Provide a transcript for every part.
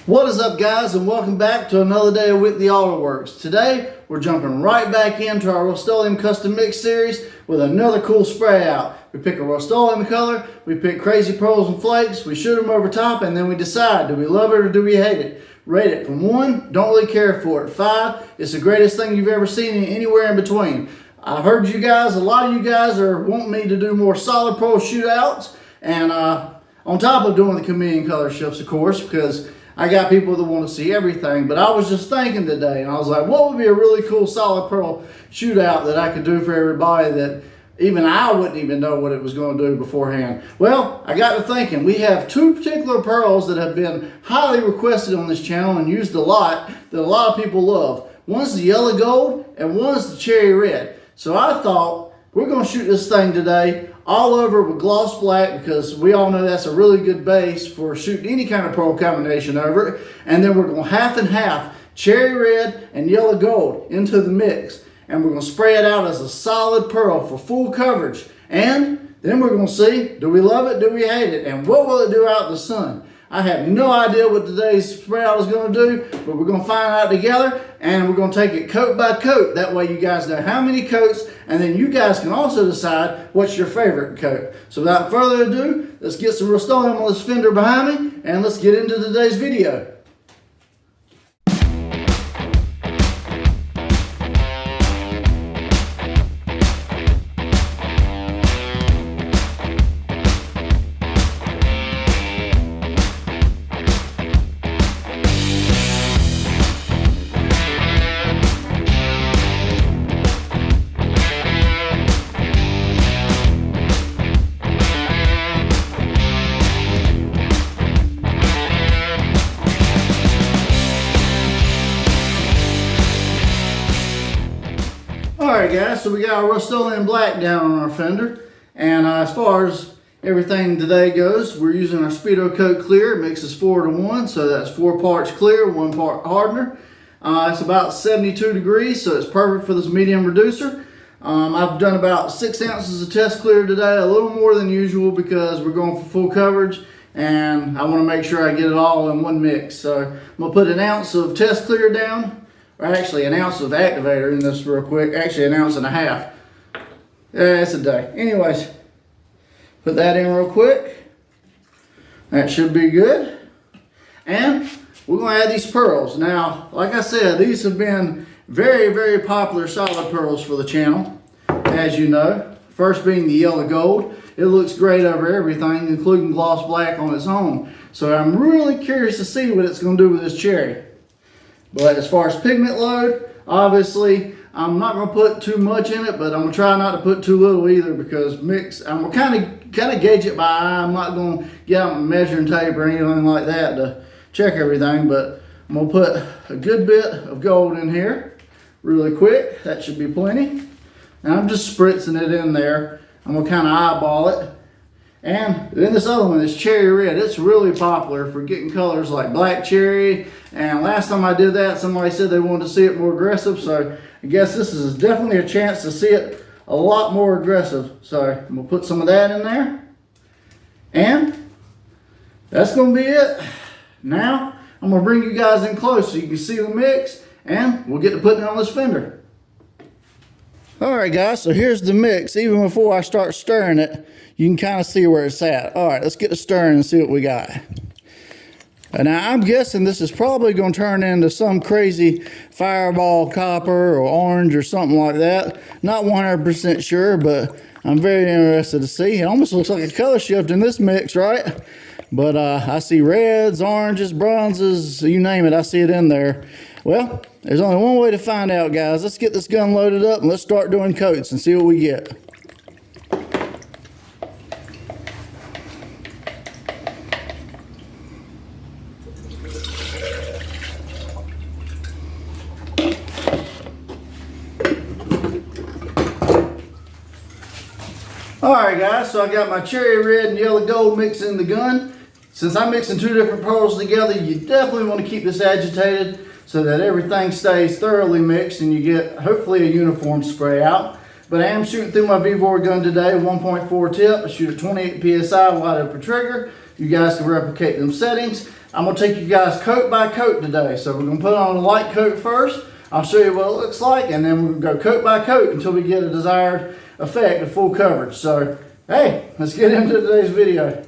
What is up, guys, and welcome back to another day with the Auto Works. Today we're jumping right back into our Rustoleum custom mix series with another cool spray out. We pick a Rustoleum color, we pick crazy pearls and flakes, we shoot them over top, and then we decide, do we love it or do we hate it? Rate it from 1, don't really care for it. 5, it's the greatest thing you've ever seen, and anywhere in between. I heard you guys, a lot of you guys are wanting me to do more solid pearl shootouts, and on top of doing the chameleon color shifts, of course, because I got people that want to see everything. But I was just thinking today, and I was like, what would be a really cool solid pearl shootout that I could do for everybody that even I wouldn't even know what it was going to do beforehand? Well, I got to thinking, we have two particular pearls that have been highly requested on this channel and used a lot, that a lot of people love. One's the yellow gold and one's the cherry red. So I thought, we're going to shoot this thing today all over with gloss black, because we all know that's a really good base for shooting any kind of pearl combination over it. And then we're going to half and half cherry red and yellow gold into the mix, and we're going to spray it out as a solid pearl for full coverage. And then we're going to see, do we love it, do we hate it, and what will it do out in the sun? I have no idea what today's spray out is going to do, but we're going to find out together, and we're going to take it coat by coat. That way you guys know how many coats, and then you guys can also decide what's your favorite coat. So without further ado, let's get some Rustoleum on this fender behind me, and let's get into today's video. Alright guys, so we got our Rustoleum black down on our fender, and as far as everything today goes, we're using our Speedo Coat Clear. It mixes 4-to-1, so that's 4 parts clear, 1 part hardener. It's about 72 degrees, so it's perfect for this medium reducer. I've done about 6 ounces of test clear today, a little more than usual because we're going for full coverage, and I want to make sure I get it all in one mix. So I'm going to put an ounce of test clear down, or actually an ounce of activator in this real quick, actually an ounce and a half. Yeah, it's a day. Anyways, put that in real quick. That should be good. And we're going to add these pearls. Now, like I said, these have been very, very popular solid pearls for the channel, as you know. First being the yellow gold. It looks great over everything, including gloss black on its own. So I'm really curious to see what it's going to do with this cherry. But as far as pigment load, obviously, I'm not going to put too much in it, but I'm going to try not to put too little either, because I'm going to kind of gauge it by eye. I'm not going to get out my measuring tape or anything like that to check everything, but I'm going to put a good bit of gold in here really quick. That should be plenty. And I'm just spritzing it in there. I'm going to kind of eyeball it. And then this other one is cherry red. It's really popular for getting colors like black cherry. And last time I did that, somebody said they wanted to see it more aggressive. So I guess this is definitely a chance to see it a lot more aggressive. So I'm going to put some of that in there. And that's going to be it. Now I'm going to bring you guys in close so you can see the mix, and we'll get to putting it on this fender. Alright guys, so here's the mix. Even before I start stirring it, you can kind of see where it's at. Alright, let's get to stirring and see what we got. Now I'm guessing this is probably going to turn into some crazy fireball copper or orange or something like that. Not 100% sure, but I'm very interested to see. It almost looks like a color shift in this mix, right? But I see reds, oranges, bronzes, you name it, I see it in there. Well, there's only one way to find out, guys. Let's get this gun loaded up and let's start doing coats and see what we get. Alright guys, so I got my cherry red and yellow gold mixed in the gun. Since I'm mixing two different pearls together, you definitely want to keep this agitated so that everything stays thoroughly mixed and you get hopefully a uniform spray out. But I am shooting through my V-bore gun today, 1.4 tip. I shoot at 28 PSI wide open trigger. You guys can replicate them settings. I'm gonna take you guys coat by coat today. So we're gonna put on a light coat first. I'll show you what it looks like, and then we're gonna go coat by coat until we get a desired effect of full coverage. So, hey, let's get into today's video.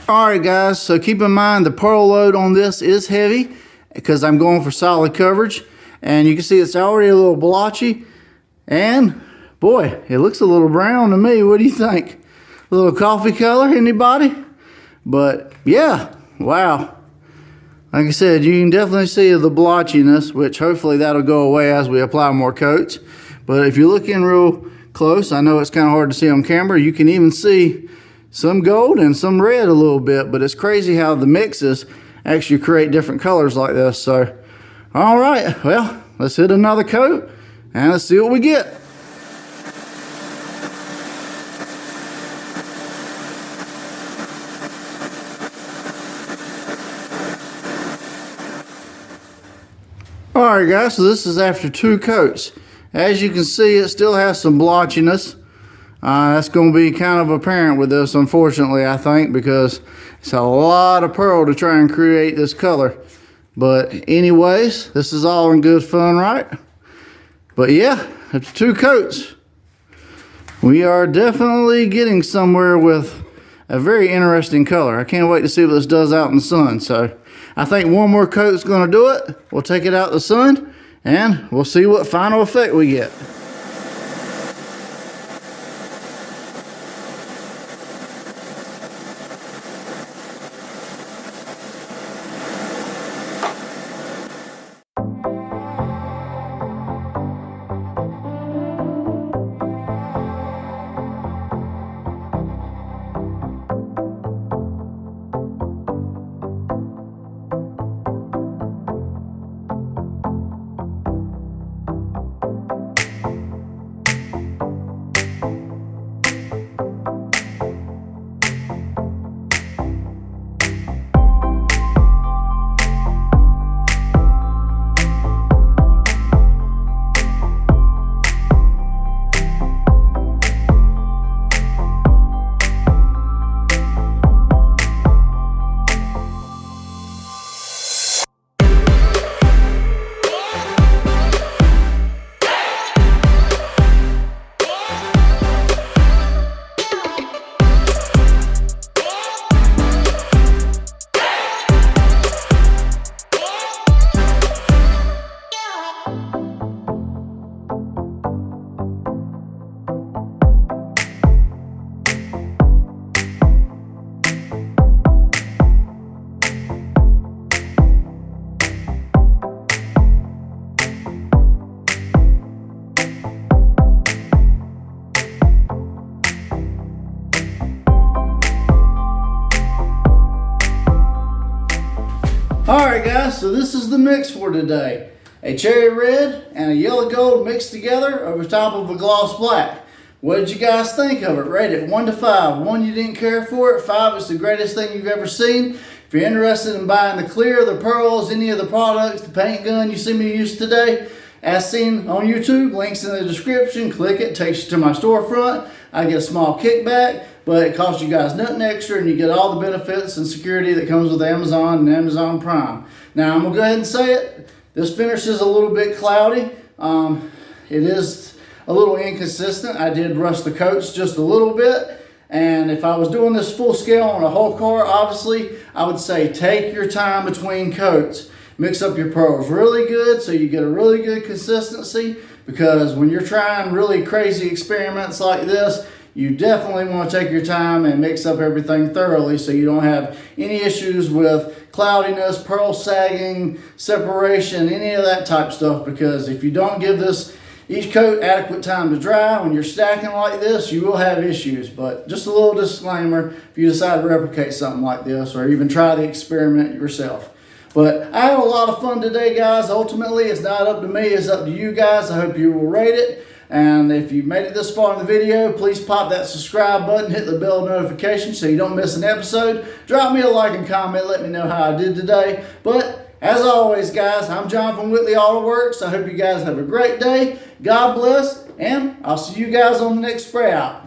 Alright guys, so keep in mind the pearl load on this is heavy because I'm going for solid coverage, and you can see it's already a little blotchy, and boy, it looks a little brown to me. What do you think? A little coffee color, anybody? But yeah, wow. Like I said, you can definitely see the blotchiness, which hopefully that'll go away as we apply more coats. But if you look in real close, I know it's kind of hard to see on camera, you can even see some gold and some red a little bit, but it's crazy how the mixes actually create different colors like this. So, all right, well, let's hit another coat and let's see what we get. All right, guys, so this is after 2 coats. As you can see, it still has some blotchiness. That's going to be kind of apparent with this, unfortunately, I think, because it's a lot of pearl to try and create this color. But anyways, this is all in good fun, right? But yeah, after 2 coats, we are definitely getting somewhere with a very interesting color. I can't wait to see what this does out in the sun. So I think one more coat is going to do it. We'll take it out in the sun, and we'll see what final effect we get. Alright guys, so this is the mix for today. A cherry red and a yellow gold mixed together over top of a gloss black. What did you guys think of it? Rate it 1 to 5. 1, you didn't care for it. 5, it's the greatest thing you've ever seen. If you're interested in buying the clear, the pearls, any of the products, the paint gun you see me use today, as seen on YouTube, links in the description. Click it, takes you to my storefront. I get a small kickback, but it costs you guys nothing extra, and you get all the benefits and security that comes with Amazon and Amazon Prime. Now I'm gonna go ahead and say it. This finish is a little bit cloudy. It is a little inconsistent. I did rust the coats just a little bit, and if I was doing this full scale on a whole car, obviously I would say take your time between coats. Mix up your pearls really good so you get a really good consistency, because when you're trying really crazy experiments like this, you definitely want to take your time and mix up everything thoroughly so you don't have any issues with cloudiness, pearl sagging, separation, any of that type stuff. Because if you don't give each coat adequate time to dry, when you're stacking like this, you will have issues. But just a little disclaimer, if you decide to replicate something like this or even try the experiment yourself. But I had a lot of fun today, guys. Ultimately, it's not up to me, it's up to you guys. I hope you will rate it. And if you made it this far in the video, please pop that subscribe button, hit the bell notification so you don't miss an episode. Drop me a like and comment, let me know how I did today. But as always, guys, I'm John from Whitley Auto Works. I hope you guys have a great day. God bless, and I'll see you guys on the next spray out.